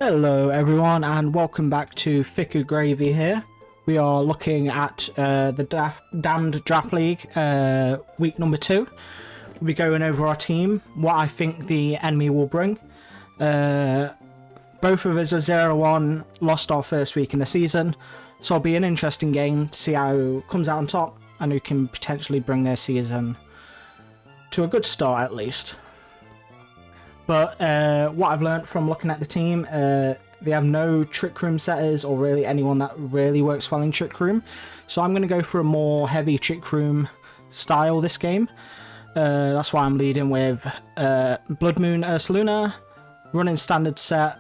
Hello everyone and welcome back to Thicker Gravy here. We are looking at the Damned Draft League week number 2. We'll be going over our team, what I think the enemy will bring. Both of us are 0-1, lost our first week in the season, so it'll be an interesting game to see how comes out on top and who can potentially bring their season to a good start at least. But what I've learned from looking at the team, they have no Trick Room setters or really anyone that really works well in Trick Room. So I'm going to go for a more heavy Trick Room style this game. That's why I'm leading with Blood Moon Ursaluna, running standard set,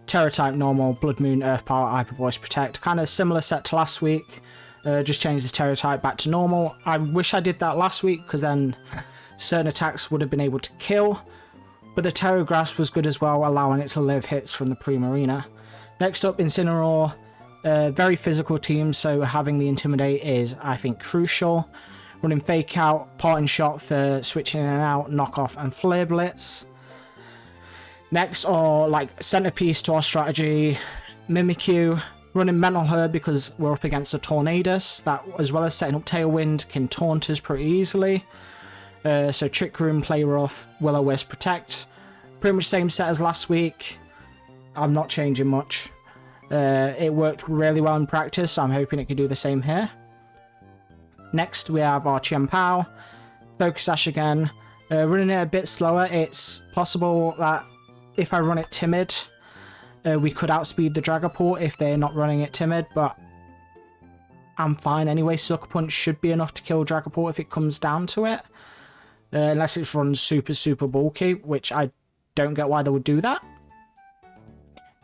Terra type normal, Blood Moon Earth Power, Hyper Voice Protect. Kind of similar set to last week, just changed the Terra type back to normal. I wish I did that last week because then certain attacks would have been able to kill. But the Terra Grass was good as well, allowing it to live hits from the Primarina. Next up, Incineroar. Very physical team, so having the Intimidate is, I think, crucial. Running Fake Out, Parting Shot for switching in and out, Knockoff and Flare Blitz. Next are like centerpiece to our strategy, Mimikyu. Running Mental Herb because we're up against a Tornadus, that as well as setting up Tailwind can taunt us pretty easily. So Trick Room, Play Rough, Will-O-Wisp, Protect. Pretty much same set as last week. I'm not changing much. It worked really well in practice, so I'm hoping it can do the same here. Next we have our Chiampao. Focus Sash again. Running it a bit slower, it's possible that if I run it Timid, we could outspeed the Dragapult if they're not running it Timid, but I'm fine anyway. Sucker Punch should be enough to kill Dragapult if it comes down to it. Unless it's run super bulky, which I don't get why they would do that.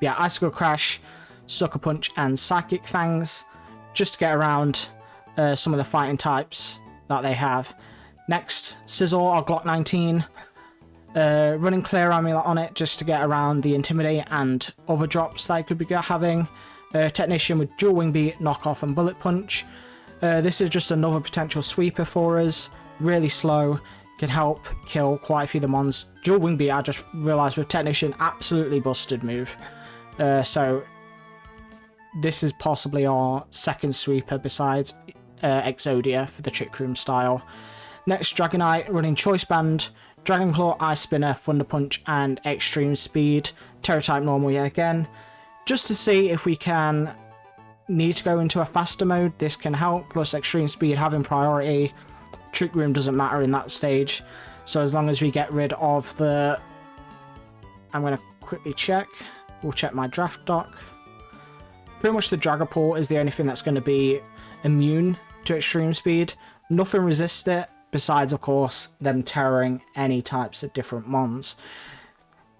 Yeah, Icicle Crash, Sucker Punch and Psychic Fangs, just to get around some of the fighting types that they have. Next, Sizzle, our Glock 19. Running Clear Amulet on it just to get around the Intimidate and other drops that I could be having. Technician with Dual Wing Beat, Knockoff and Bullet Punch. This is just another potential sweeper for us. Really slow. Can help kill quite a few of the mons. Dual Wing Beat, I just realised with Technician, absolutely busted move. So this is possibly our second sweeper besides Exodia for the Trick Room style. Next, Dragonite, running Choice Band, Dragon Claw, Ice Spinner, Thunder Punch and Extreme Speed. Terra type normal yet again. Just to see if we can need to go into a faster mode, this can help, plus Extreme Speed having priority. Trick Room doesn't matter in that stage, so as long as we get rid of the... I'm going to quickly check. We'll check my draft doc. Pretty much the Dragapult is the only thing that's going to be immune to Extreme Speed. Nothing resists it, besides, of course, them terroring any types of different mons.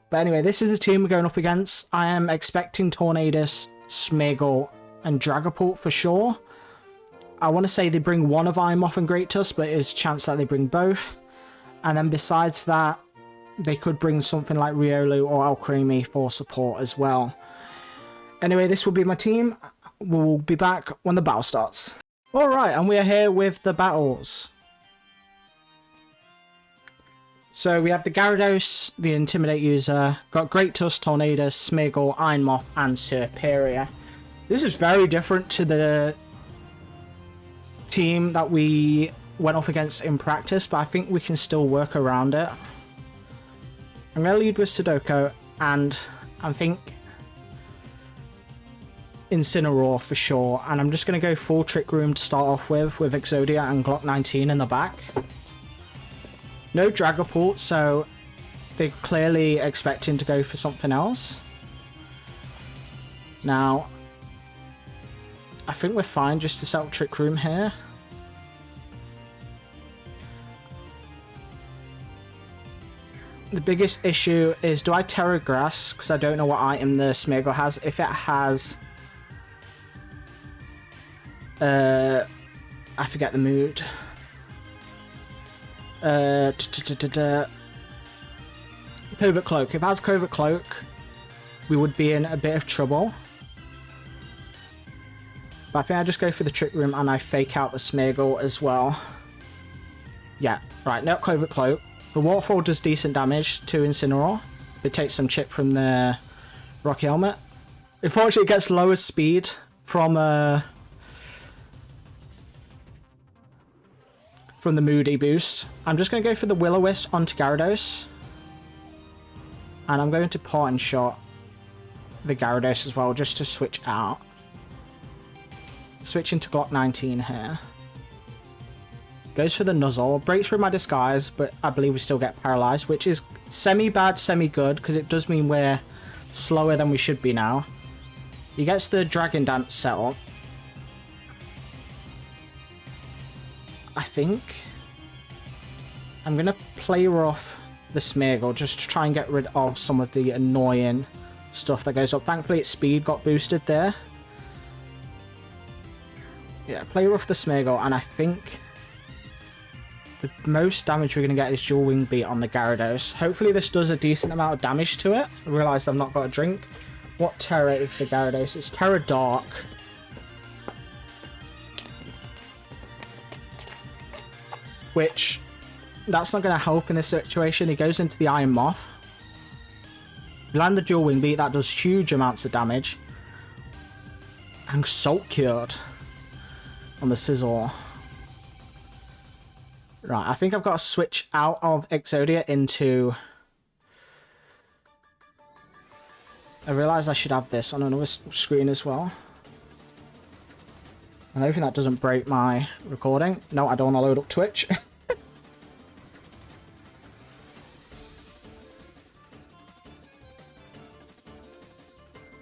But anyway, this is the team we're going up against. I am expecting Tornadus, Smeargle, and Dragapult for sure. I want to say they bring one of Ironmoth and Great Tusk, but there's a chance that they bring both. And then besides that, they could bring something like Riolu or Alcremie for support as well. Anyway, this will be my team. We'll be back when the battle starts. Alright, and we are here with the battles. So we have the Gyarados, the Intimidate user, got Great Tusk, Tornadus, Smeargle, Ironmoth, and Serperior. This is very different to the team that we went off against in practice, but I think we can still work around it. I'm going to lead with Sudoku, and I think Incineroar for sure, and I'm just going to go full Trick Room to start off with Exodia and Glock 19 in the back. No Dragapult, so they're clearly expecting to go for something else. Now, I think we're fine just to set up Trick Room here. The biggest issue is, do I Terra Grass? Because I don't know what item the Smeargle has. If it has... I forget the mood. Covert Cloak. If it has Covert Cloak, we would be in a bit of trouble. But I think I just go for the Trick Room and I fake out the Smeargle as well. Yeah, right, no Covert Cloak. The Waterfall does decent damage to Incineroar. It takes some chip from the Rocky Helmet. Unfortunately, it gets lower speed from the Moody boost. I'm just going to go for the Will-O-Wisp onto Gyarados. And I'm going to Parting Shot the Gyarados as well, just to switch out. Switch into Glock 19 here. Goes for the Nuzzle. Breaks through my disguise, but I believe we still get paralyzed, which is semi-bad, semi-good, because it does mean we're slower than we should be now. He gets the Dragon Dance set up. I think I'm going to play rough the Smeargle just to try and get rid of some of the annoying stuff that goes up. Thankfully, its speed got boosted there. Yeah, play rough the Smeargle, and I think the most damage we're going to get is Dual Wing Beat on the Gyarados. Hopefully this does a decent amount of damage to it. I realised I've not got a drink. What Terra is the Gyarados? It's Terra Dark. Which, that's not going to help in this situation. He goes into the Iron Moth. We land the Dual Wing Beat. That does huge amounts of damage. And Salt Cured on the Scizor. Right, I think I've got to switch out of Exodia into... I realise I should have this on another screen as well. I'm hoping that doesn't break my recording. No, I don't want to load up Twitch.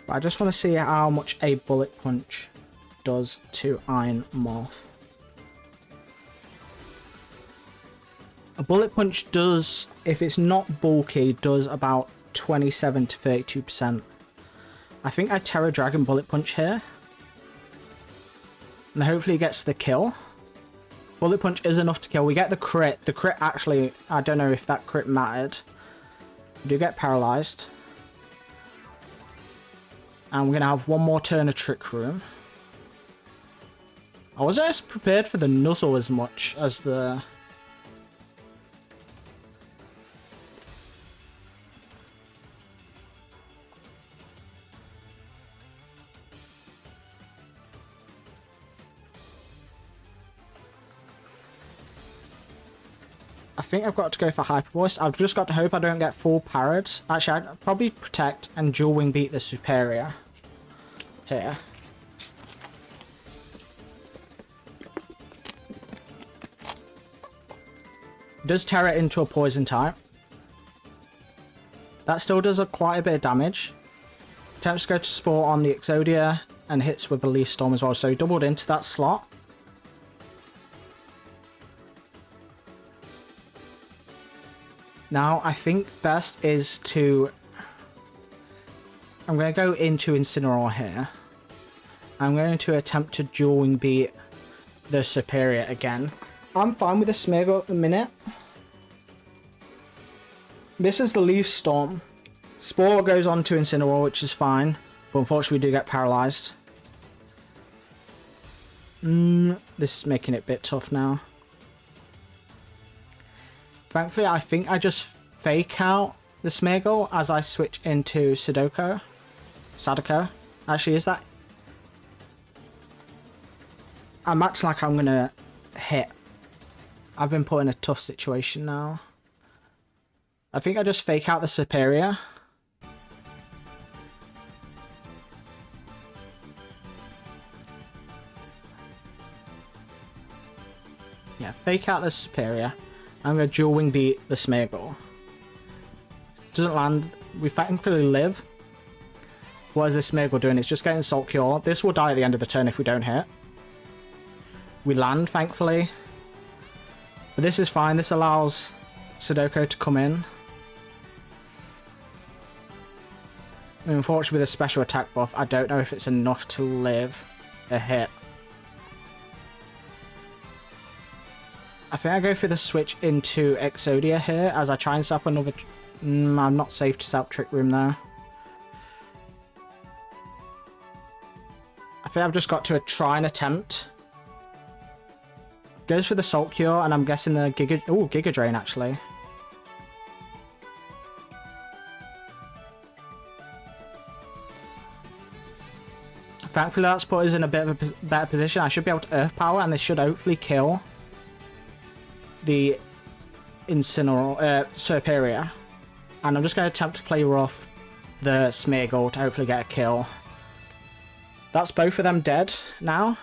But I just want to see how much a Bullet Punch does to Iron Moth. A Bullet Punch does, if it's not bulky, does about 27 to 32%. I think I Terra Dragon Bullet Punch here. And hopefully he gets the kill. Bullet Punch is enough to kill. We get the crit. The crit actually, I don't know if that crit mattered. We do get paralyzed. And we're going to have one more turn of Trick Room. I wasn't as prepared for the Nuzzle as much as the... I think I've got to go for Hyper Voice. I've just got to hope I don't get full parried. Actually, I'd probably Protect and Dual Wing Beat the Superior here. Does Terra into a Poison type. That still does quite a bit of damage. Attempts to go to Spore on the Exodia and hits with a Leaf Storm as well. So he doubled into that slot. Now, I think best is to... I'm going to go into Incineroar here. I'm going to attempt to Dual Wing Beat the Superior again. I'm fine with the Smeargle at the minute. This is the Leaf Storm. Spore goes on to Incineroar, which is fine. But unfortunately, we do get paralyzed. This is making it a bit tough now. Thankfully, I think I just fake out the Smeargle as I switch into Sadako. Actually, is that... I'm acting like I'm going to hit. I've been put in a tough situation now. I think I just fake out the Superior. Yeah, fake out the Superior. I'm going to Dual Wing Beat the Smeargle. Doesn't land. We thankfully live. What is this Smeargle doing? It's just getting Salt Cure. This will die at the end of the turn if we don't hit. We land, thankfully. But this is fine. This allows Sadako to come in. And unfortunately, with a special attack buff, I don't know if it's enough to live a hit. I think I go for the switch into Exodia here as I try and set up another... I'm not safe to set up Trick Room there. I think I've just got to try and attempt. Goes for the Salt Cure, and I'm guessing the Giga... Oh, Giga Drain, actually. Thankfully, that's put us in a bit of a better position. I should be able to Earth Power, and this should hopefully kill the Serperior. And I'm just going to attempt to play rough the Smeargle to hopefully get a kill. That's both of them dead now.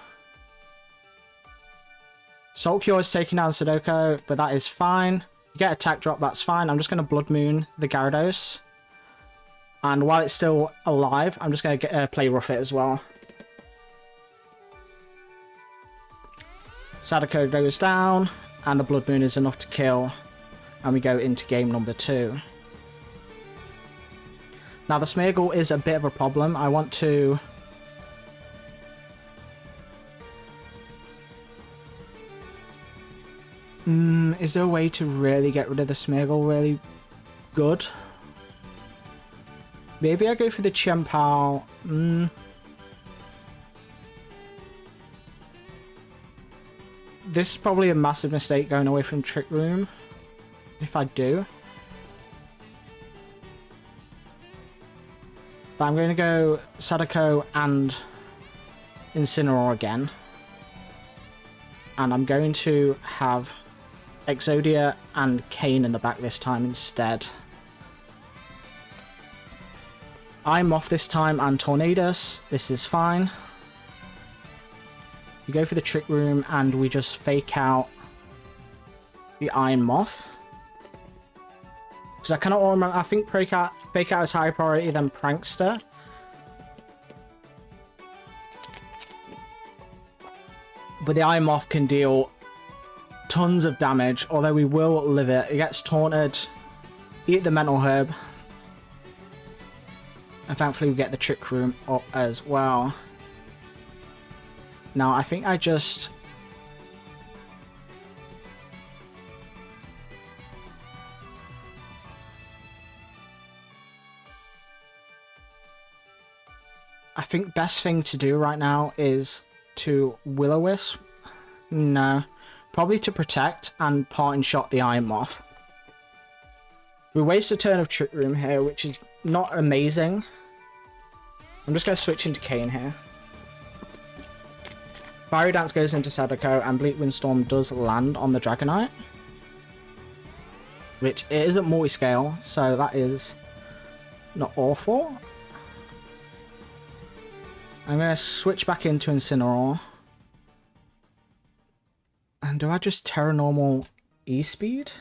Salt Cure is taking down Sudoku, but that is fine. You get attack drop, that's fine. I'm just going to Blood Moon the Gyarados. And while it's still alive, I'm just going to play rough it as well. Sadako goes down, and the Blood Moon is enough to kill. And we go into game number 2. Now the Smeargle is a bit of a problem. I want to... is there a way to really get rid of the Smeargle really good? Maybe I go for the Chien-Pao. This is probably a massive mistake going away from Trick Room. If I do. But I'm going to go Sadako and Incineroar again. And I'm going to have Exodia and Kane in the back this time instead. I'm off this time and Tornadus. This is fine. We go for the Trick Room and we just fake out the Iron Moth. Because I cannot remember, I think fake out is higher priority than Prankster. But the Iron Moth can deal tons of damage, although we will live it. It gets taunted, eat the Mental Herb. And thankfully we get the Trick Room up as well. Now I think I just... I think best thing to do right now is to Will-O-Wisp. No. Probably to protect and Parting Shot the Iron Moth. We waste a turn of Trick Room here, which is not amazing. I'm just going to switch into Kane here. Fiery Dance goes into Sadako, and Bleak Windstorm does land on the Dragonite. Which it isn't multi-scale, so that is not awful. I'm going to switch back into Incineroar. And do I just Terra Normal E-Speed?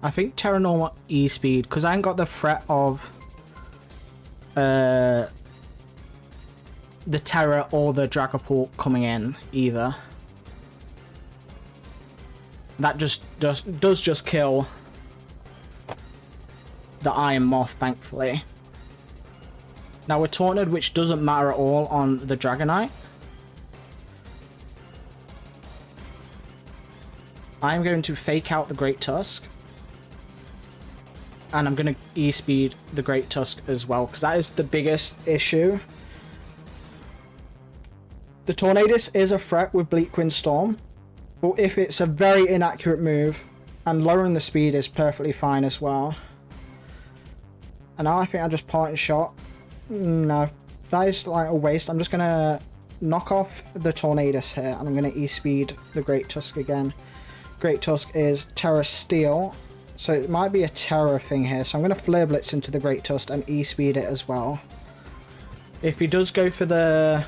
I think Terra Normal E-Speed, because I ain't got the threat of the Terra or the Dragapult coming in either. That just does just kill the Iron Moth, thankfully. Now we're taunted, which doesn't matter at all on the Dragonite. I'm going to fake out the Great Tusk. And I'm going to E-Speed the Great Tusk as well, because that is the biggest issue. The Tornadus is a threat with Bleak Windstorm, but if it's a very inaccurate move, and lowering the speed is perfectly fine as well. And now I think I just Parting Shot. No, that is like a waste. I'm just going to knock off the Tornadus here, and I'm going to E-Speed the Great Tusk again. Great Tusk is Terra Steel, so it might be a Terra thing here. So I'm going to Flare Blitz into the Great Tusk and E-Speed it as well. If he does go for the...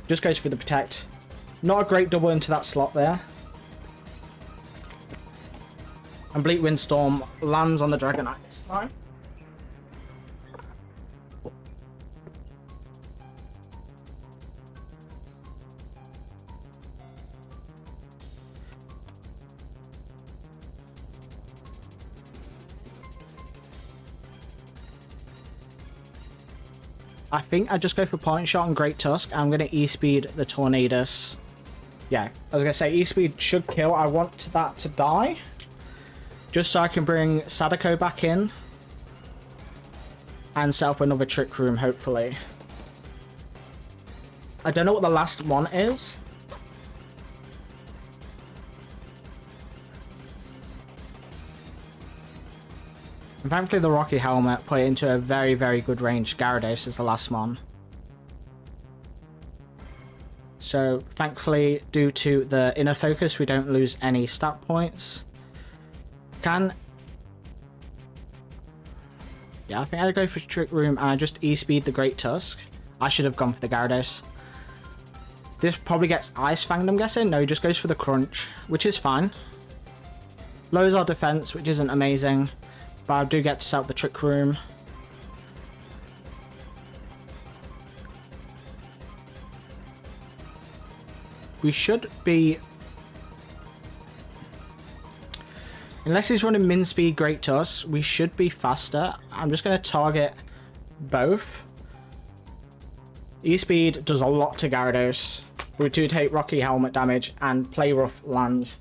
just goes for the Protect. Not a great double into that slot there. And Bleak Windstorm lands on the Dragonite this time. I think I just go for Parting Shot and Great Tusk. I'm going to E-Speed the Tornadus. Yeah, I was going to say E-Speed should kill. I want that to die. Just so I can bring Sadako back in. And set up another Trick Room, hopefully. I don't know what the last one is. And thankfully the Rocky Helmet put it into a very, very good range. Gyarados is the last one. So thankfully, due to the inner focus, we don't lose any stat points. Yeah, I think I'd go for Trick Room and just E-Speed the Great Tusk. I should have gone for the Gyarados. This probably gets Ice Fanged, I'm guessing. No, he just goes for the Crunch, which is fine. Lowers our defense, which isn't amazing, but I do get to set up the Trick Room. We should be... Unless he's running Min Speed Great Tusk, we should be faster. I'm just going to target both. E-Speed does a lot to Gyarados. We do take Rocky Helmet damage and Play Rough lands.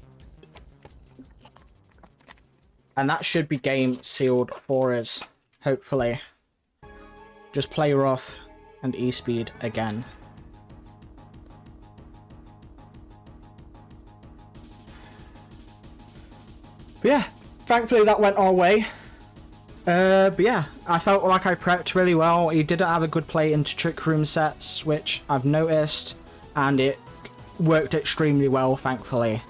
And that should be game sealed for us, hopefully. Just Play Rough and E-Speed again. But yeah, thankfully that went our way. But yeah, I felt like I prepped really well. He didn't have a good play into Trick Room sets, which I've noticed, and it worked extremely well, thankfully.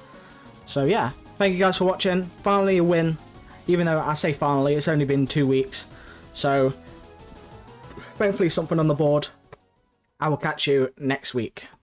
So yeah, thank you guys for watching. Finally a win, even though I say finally, it's only been 2 weeks. So thankfully something on the board. I will catch you next week.